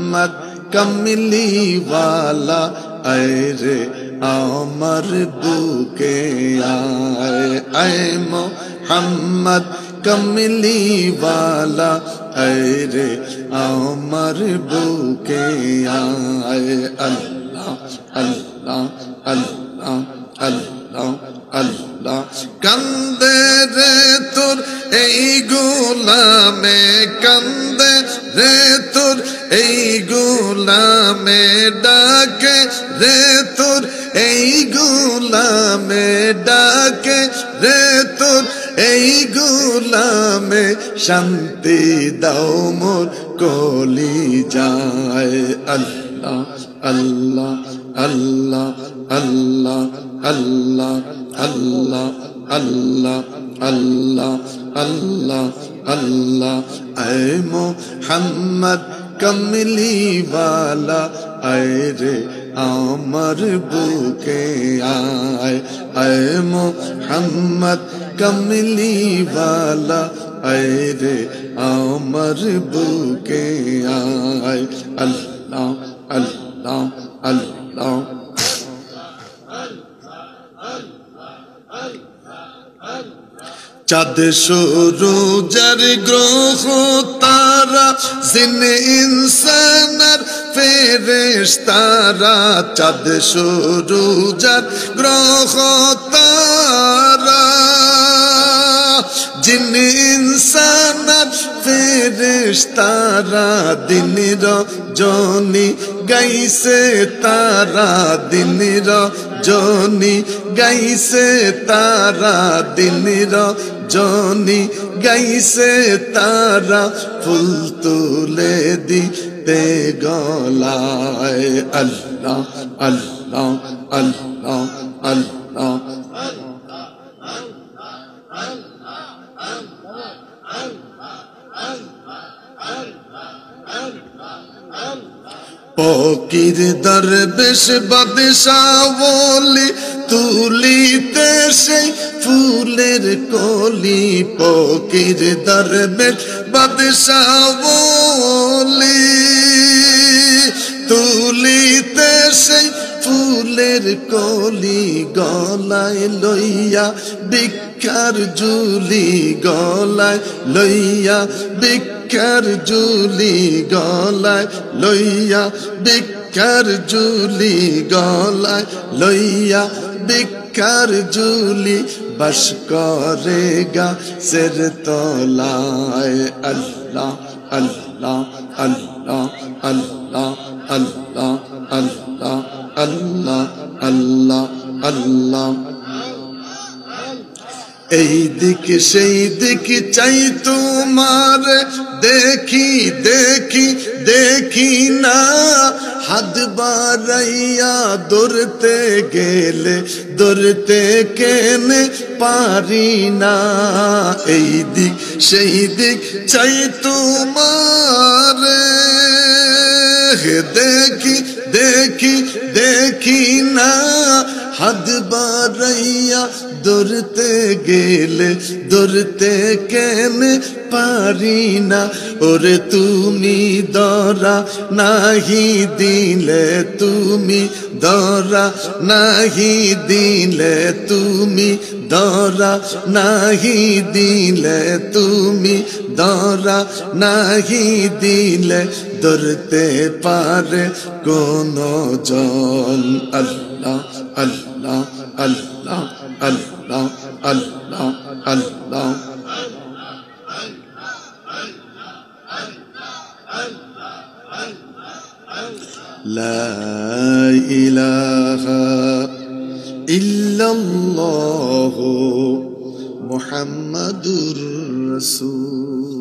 মোহাম্মদ কমলি ওয়ালা আয় রে আমার বুকে আয় আয় মোহাম্মদ কমলি ওয়ালা আয় রে আমার বুকে আয় আল্লাহ আল্লাহ আল্লাহ আল্লাহ আল্লাহ কান্দে রে তোর এই গোলামে কান্দে রে তোর এই গোলামে ডাকে রে তোর এই গোলামে ডাকে রে তোর এই গোলামে শান্তি দাও মোর কলি যায় আল্লাহ আল্লাহ আল্লাহ আল্লাহ আল্লাহ আল্লাহ আল্লাহ আল্লাহ আল্লাহ আল্লাহ আয় মোহাম্মদ কমলি ওয়ালা আয় রে আমার বুকে আয় আয় মোহাম্মদ কমলি ওয়ালা আয় রে আমার বুকে আয় আল্লাহ আল্লাহ আল্লাহ চাঁদ সূরজের গ্রহ তারা জিনে ইনসানের ফেরেশতারা চাঁদ সূরজের গ্রহ তারা জিনে ইনসানের ফেরেশতারা দিন রজনী গাইছে তারা দিন রজনী গাইছে তারা দিন রজনী গাইছে তারা ফুল তুলে দিতে গলায় আল্লাহ আল্লাহ আল্লাহ আল্লাহ ফকির দরবেশ বাদশাহ ওলি তুলিতে সেই ফুলের কলি ফকির দরবেশ বাদশাহ ওলি তুলিতে সেই ফুলের কলি গলায় লইয়া ভিক্ষার ঝুলি গলায় লইয়া ভিক্ষার ঝুলি গলায় লইয়া ভিক্ষার ঝুলি গলায় লইয়া ভিক্ষার ঝুলি বাস করে গাছের তলায় আল্লাহ আল্লাহ আল্লাহ আল্লাহ আল্লাহ আল্লাহ আল্লাহ আল্লাহ আল্লাহ এই দিক সেই দিক চাই তোমার দেখি দেখি দেখি না হাত বাড়াইয়া ধরতে গেলে ধরতে কেনে পারি না এই দিক সেই দিক চাই তোমার দেখি দেখি দেখি না হাত বাড়াইয়া ধরতে গেলে ধরতে কেনে পারি না ওরে তুমি ধরা নাহি দিলে তুমি ধরা নাহি দিলে তুমি ধরা নাহি দিলে তুমি ধরা নাহি দিলে ধরতে পারে কোন জন আল্লাহ আল্লাহ আল্লাহ আল্লাহ আল্লাহ আল্লাহ লা ইলাহা ইল্লাল্লাহু মুহাম্মাদুর রাসূল